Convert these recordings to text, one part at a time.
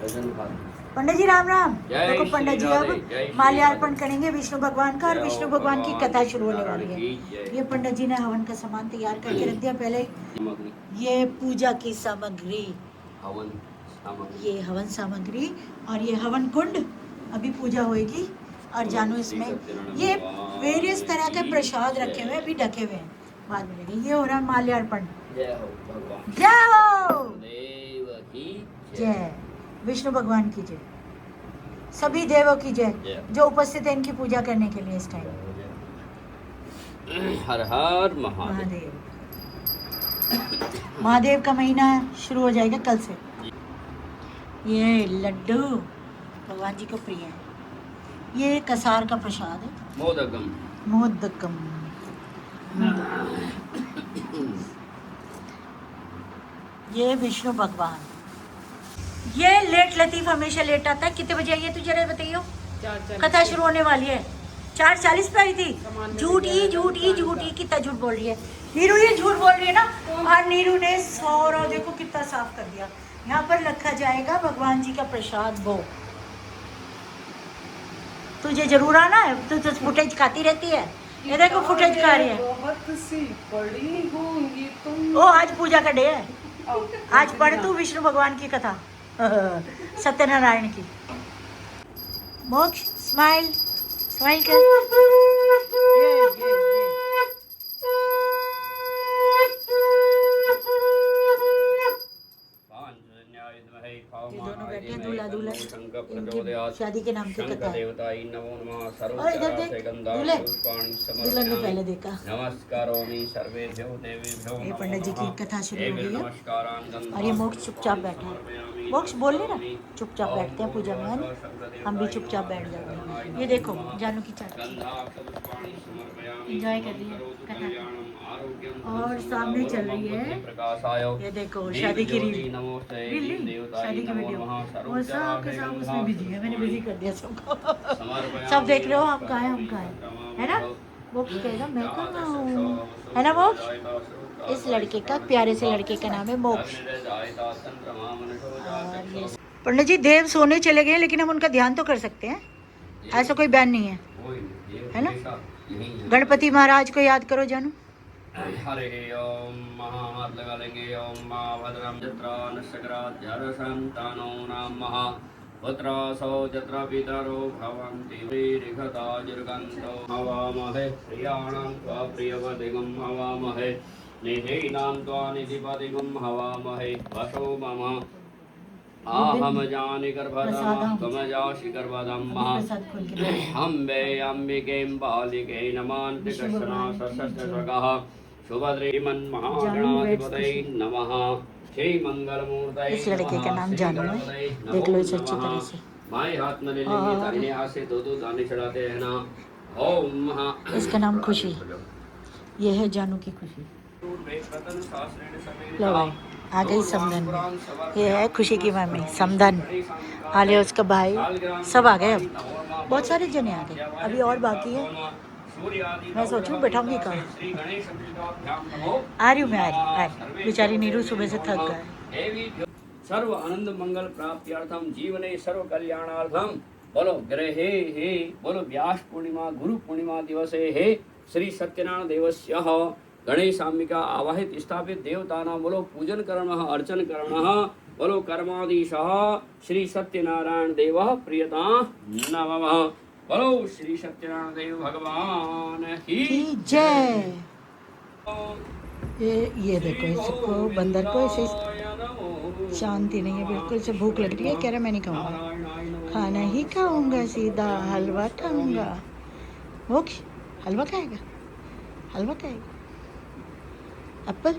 पंडित जी राम राम। देखो पंडित जी अब माल्यार्पण करेंगे विष्णु भगवान का, और विष्णु भगवान की कथा शुरू होने वाली है। ये पंडित जी ने हवन का सामान तैयार करके रख दिया पहले। ये पूजा की सामग्री, ये हवन सामग्री, और ये हवन कुंड। अभी पूजा होएगी और जानू इसमें ये वेरियस तरह के प्रसाद रखे हुए अभी ढके हुए हैं, बाद में लेंगे। ये हो रहा है माल्यार्पण। जय हो, जय विष्णु भगवान की जय, सभी देवों की जय जो उपस्थित है इनकी पूजा करने के लिए इस टाइम। हर हर महादेव। महादेव का महीना शुरू हो जाएगा कल से। ये लड्डू भगवान जी को प्रिय है। ये कसार का प्रसाद है, मोदकम। मोदकम। ये विष्णु भगवान। ये लेट लतीफ हमेशा लेट आता है। कितने बजे आई है तू जरा बताइयो? कथा शुरू होने वाली है। 4:40 पे आई थी। झूठी झूठी झूठी, कितना झूठ बोल रही है नीरू। ये झूठ बोल रही है ना। और नीरू ने सौरा देखो कितना साफ कर दिया। यहाँ पर रखा जाएगा भगवान जी का प्रसाद भोग। तुझे जरूर आना है, तू तो फुटेज खाती रहती है। ये देखो फुटेज खा रही है। बहुत सी पड़ी होंगी तुम। ओ आज पूजा का डे है, आज पढ़ तू विष्णु भगवान की कथा सत्यनारायण की। मोक्ष स्माइल, स्माइल कर। ये दोनों बैठे हैं दूल्हा दुल्हन, इनकी शादी के नाम की कथा है। और इधर देख दूल्हे, दुल्हन ने पहले देखा। ये पंडित जी की कथा शुरू हो गई है और ये मोक्ष चुपचाप बैठा है। मोक्ष बोल रहे ना, चुपचाप बैठते हैं पूजा में, हम भी चुपचाप बैठ जाते हैं। ये देखो जानू की चाची एंजॉय कर रही है कथा, और सामने चल रही है ये देखो शादी की रील, शादी की वीडियो। वो सब के सब उसमें बिजी है, मैंने बिजी कर दिया सबको। सब देख रहे हो हम कहाँ हैं, हम कहाँ हैं, है ना। मोक्ष कहेगा मैं कहाँ हूँ, है ना मोक्ष। इस लड़के का, प्यारे से लड़के का नाम है मोक्ष। पंडित जी देव सोने चले गए, लेकिन हम उनका ध्यान तो कर सकते हैं, ऐसा कोई बैन नहीं है ना। गणपति महाराज को याद करो जानू। हरे ओम महा हाथ लगा लेंगे। ओम मा भद्रम जत्रा नशकराध्यारसंतानो नमः पुत्रासो जत्रा पितरो भवन्ति वीरिघताजुर्गन्तो हवामहे प्रियाणां त्वा प्रियपतिगं हवामहे निधीनां त्वा निधिपतिगं हवामहे वसो मम आहम जानि गर्भधाम कमजाशि गर्भधाम अम्बे अम्बिके बालिके नमान्ति कृष्णा सशस्त्रगः सुभद्रीमन् महागणाधिपतये नमः। श्री मंगलमूर्तये। इस लड़के का नाम जानू है, देख लो इसे अच्छी तरह से। माए हाथ में ले लेंगे, दाहिने हाथ से दो दाने चढ़ाते हैं ना। ओम महा। इसका नाम खुशी, ये है जानू की खुशी। लो भाई आ गई समधन, ये है खुशी की मम्मी समधन, आलिया उसका भाई, सब आ गए। अब बहुत सारे जने आ गए, अभी और बाकी है। मैं सोचूं बैठाऊंगी कहाँ, आ रही हूँ मैं, आ रही। बेचारी नीरू सुबह से थक गए। सर्व आनंद मंगल प्राप्त्यर्थम जीवने सर्व कल्याणार्थम बोलो ग्रहे हे बोलो व्यास पूर्णिमा गुरु पूर्णिमा दिवसे हे श्री सत्यनारायण देवस्य गणेशाम्बिका आवाहित स्थापित देवतानां बोलो पूजन करणः अर्चन करणः बोलो कर्माधीशः श्री सत्यनारायण देवः प्रियता नमः। बोलो श्री सत्यनारायण देव भगवान की जय। ये देखो इसको, बंदर को ऐसे शांति नहीं है बिल्कुल से, भूख लग रही है, कह रहा मैं नहीं खाऊंगा, खाना ही खाऊंगा, सीधा हलवा खाऊंगा। मोक्ष हलवा खाएगा, हलवा खाएगा, एप्पल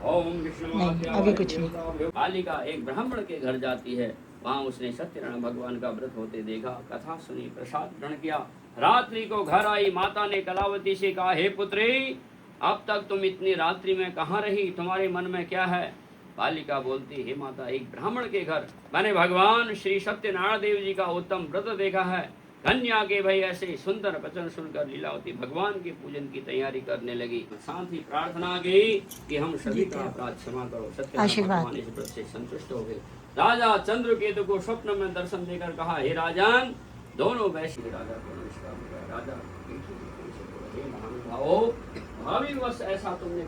नहीं, अभी कुछ नहीं। बालिका एक ब्राह्मण के घर जाती है, वहाँ उसने सत्यनारायण भगवान का व्रत होते देखा, कथा सुनी, प्रसाद ग्रहण किया। रात्रि को घर आई, माता ने कलावती से कहा, हे पुत्री अब तक तुम इतनी रात्रि में कहाँ रही, तुम्हारे मन में क्या है। बालिका बोलती, हे माता एक ब्राह्मण के घर मैंने भगवान श्री सत्यनारायण देव जी का उत्तम व्रत देखा है। कन्या के भाई ऐसे सुंदर वचन सुनकर लीलावती भगवान के पूजन की तैयारी करने लगी। साथ ही प्रार्थना की कि हम सभी का अपराध क्षमा करो। सत्यनारायण भगवान इस व्रत से संतुष्ट हो गए राजा चंद्रकेतु को स्वप्न में दर्शन देकर कहा, हे राजन, दोनों वैश्य। राजा को नमस्कार किया। राजा हे महानुभावो, भाविवश ऐसा तुमने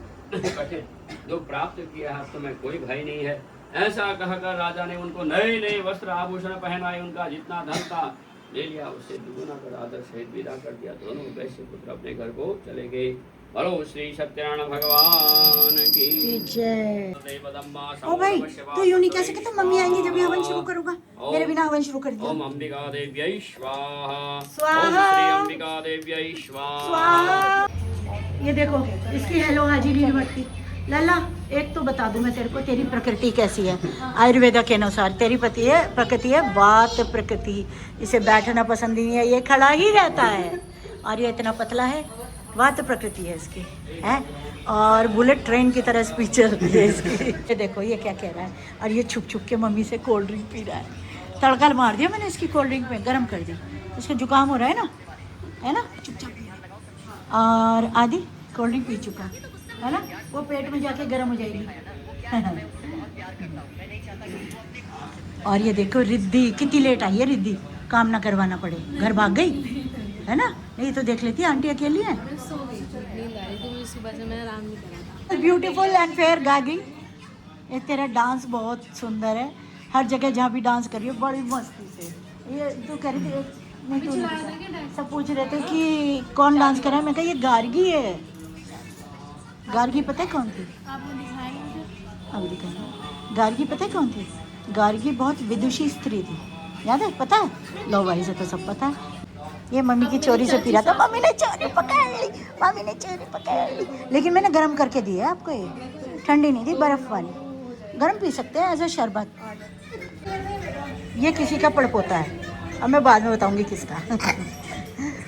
कठिन दुख प्राप्त किया है, तुम्हें कोई भय नहीं है। ऐसा कहकर राजा ने उनको नए नए वस्त्र आभूषण पहनाए, उनका जितना धन था ले लिया, उससे दुगुना कर आदर सहित विदा कर दिया। दोनों वैश्य पुत्र अपने घर को चले गए। बोलो श्री सत्यनारायण भगवान की जय। ओ भाई, तो यूं नहीं कह सकते मम्मी आएंगी जब हवन शुरू करूंगा, मेरे बिना हवन शुरू कर दिया। ओम अंबिका देव्यै स्वाहा। स्वाहा। ओम श्री अंबिका देव्यै स्वाहा। स्वाहा। ये देखो इसकी हेलो हाजिर नहीं बढ़ती। लल्ला एक तो बता दूं मैं तेरे को, तेरी प्रकृति कैसी है। आयुर्वेदा के अनुसार तेरी प्रकृति है वात प्रकृति। इसे बैठना पसंद नहीं है, ये खड़ा ही रहता है। और ये इतना पतला है, वात प्रकृति है इसकी, है। और बुलेट ट्रेन की तरह स्पीड चलती है इसकी। ये देखो ये क्या कह रहा है, और ये छुप छुप के मम्मी से कोल्ड ड्रिंक पी रहा है। तड़का मार दिया मैंने इसकी कोल्ड ड्रिंक में, गर्म कर दी। इसका जुकाम हो रहा है ना, है ना, चुपचाप पी। और आदि कोल्ड ड्रिंक पी चुका है ना, वो पेट में जाके गर्म हो जाएगी। और ये देखो रिद्धि कितनी लेट आई है। रिद्धि काम ना करवाना पड़े, घर भाग गई है ना। नहीं तो देख लेती आंटी अकेली है। ब्यूटीफुल एंड फेयर गागी, ये तेरा डांस बहुत सुंदर है। हर जगह जहाँ भी डांस करी हो बड़ी मस्ती से। ये तू कह रही थी, नहीं तू सब पूछ रहे थे कि कौन डांस कर रहा है। मैं कहा ये गार्गी है। गार्गी पता है कौन थी? अब दिखाएंगे। गार्गी पता है कौन थी? गार्गी बहुत विदुषी स्त्री थी, याद है? पता है? लो भाई से तो सब पता है। ये मम्मी की चोरी से पी रहा था, मम्मी ने चोरी पकड़ ली, मम्मी ने चोरी पकड़ ली। लेकिन मैंने गर्म करके दी है आपको, ये ठंडी नहीं थी, बर्फ वाली। गर्म पी सकते हैं एज अ शरबत। ये किसी का पड़पोता है, अब मैं बाद में बताऊंगी किसका।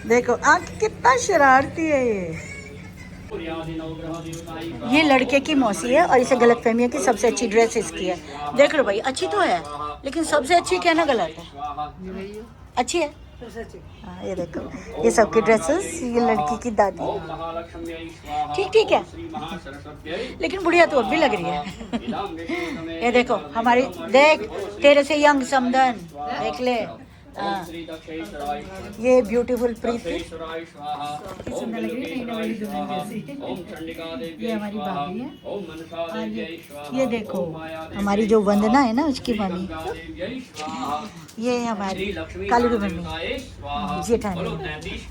देखो आँख कितना शरारती है ये लड़के की मौसी है, और इसे गलतफहमी है कि सबसे अच्छी ड्रेस इसकी है। देख लो भाई, अच्छी तो है, लेकिन सबसे अच्छी कहना गलत है। अच्छी है हाँ, ये देखो ये सबकी ड्रेसेस, ये लड़की की दादी। ठीक ठीक है, लेकिन बुढ़िया तो अब भी लग रही है। ये देखो हमारी, देख तेरे से यंग समदन, देख ले। ये ब्यूटीफुल प्रीति सुंदर लग रही है। ये हमारी भाभी है। और ये देखो हमारी जो वंदना है ना, उसकी मम्मी। ये हमारी कालू की मम्मी जेठानी।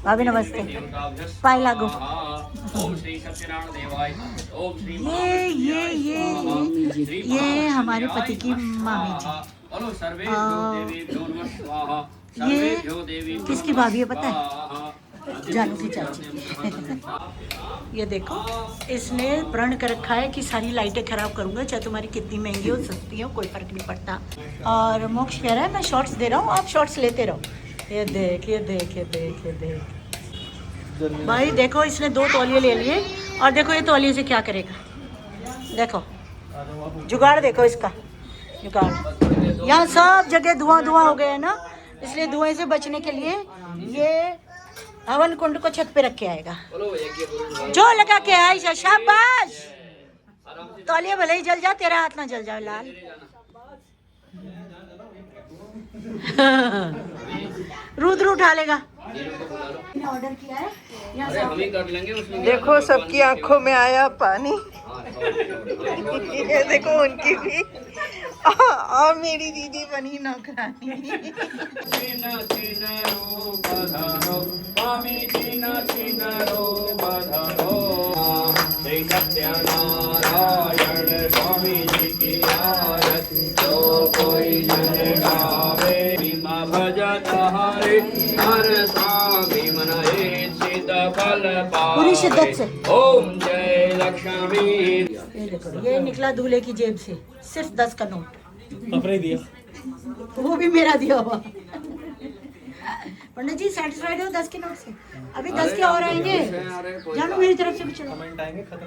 भाभी नमस्ते, पाए लागो। ये हमारे पति की मामी जी। ये किसकी भाभी है पता है? जानू की चाची। ये देखो इसने प्रण कर रखा है कि सारी लाइटें खराब करूंगा, चाहे तुम्हारी कितनी महंगी हो सकती हो, कोई फर्क नहीं पड़ता। और मोक्ष कह रहा है मैं शॉर्ट्स दे रहा हूँ, आप शॉर्ट्स लेते रहो। ये देख ये देख ये देख ये देख भाई, देखो इसने 2 तौलिए ले लिए, और देखो ये तौलिए से क्या करेगा। देखो जुगाड़, देखो इसका जुगाड़। यहाँ सब जगह धुआं धुआं हो गया है ना, इसलिए धुएं से बचने के लिए ये हवन कुंड को छत पे रख के आएगा। जो लगा के आयशा, शाबाश। तौलिया भले ही जल जा, तेरा हाथ ना जल जाए लाल। रुद्र उठा लेगा। ऑर्डर किया है, देखो सबकी आंखों में आया पानी। ये देखो उनकी भी, और मेरी दीदी बनी नौकरानी। स्वामी जी की आरती जो कोई जन गावे, भजत हरे हर स्वामी मनाए सिद्ध फल पावे। पूरी शिद्दत से ओम जय लक्ष्मी। ये निकला दूल्हे की जेब से सिर्फ 10 का नोट। अपने दिया, वो भी मेरा दिया हुआ। पंडित जी सेटिस्फाइड हो 10 के नोट से? अभी 10 के और आएंगे। जानो मेरी तरफ से भी चढ़ो,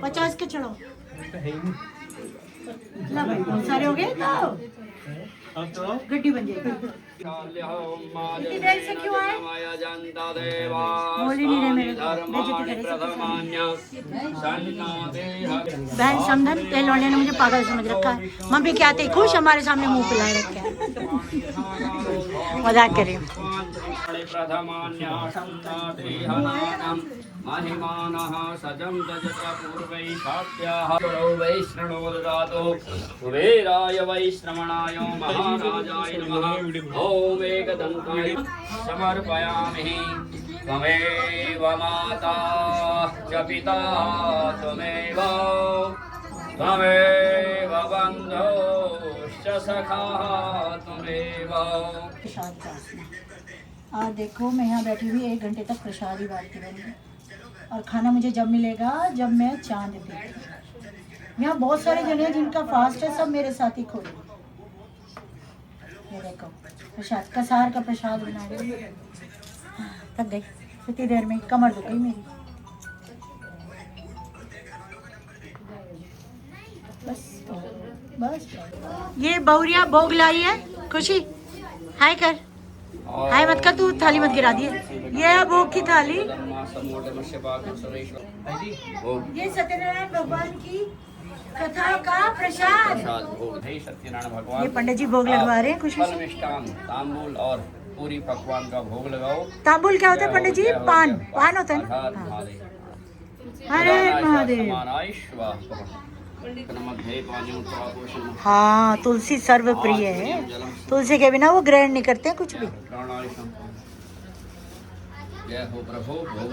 50 के चढ़ो। ला भाई बहुत सारे हो गए तो गड्डी बन जाएगी। इतनी देर से क्यों आए? बोल ही नहीं रहे मेरे को। बेइज्जती करे बहन समधन तेल वाले ने मुझे पागल समझ रखा है। मम्मी क्या आते खुश हमारे सामने मुंह पिलाए रखे हैं। मजाक कर रही हूँ। महिमानः सजं तजत पूर्वैषाद्याः वैष्णवोददातो कुबेराय वैश्रवणाय महाराजाय नमः। ॐ एकदन्ताय समर्पयामि। त्वमेव माता च पिता त्वमेव त्वमेव बन्धुश्च सखाः त्वमेव। प्रसाद बांटना। और देखो मैं यहाँ बैठी हुई 1 घंटे तक प्रसाद ही बांटती रहूँगी और खाना मुझे जब मिलेगा जब मैं चांद देखूँ। यहाँ बहुत सारे जने हैं जिनका फास्ट है, सब मेरे साथ ही खोए। ये देखो प्रसाद कसार का प्रसाद बना रही हूँ। थक गई इतनी देर में, कमर दुख गई मेरी। बस ये बहुरिया भोग लाई है। खुशी हाय कर, हाय मत कर, तू थाली मत गिरा दिए। ये है भोग की थाली। ये सत्यनारायण भगवान की कथा का प्रसाद। सत्यनारायण भगवान ये पंडित जी भोग लगवा रहे हैं। खुशी फल मिष्टान तांबूल और पूरी पकवान का भोग लगाओ। तांबुल क्या होता है पंडित जी? पान, पान होता है ना। हरे महादेव। हाँ तुलसी सर्व प्रिय है। तुलसी के बिना वो ग्रहण नहीं करते कुछ भी। जय हो प्रभु भोग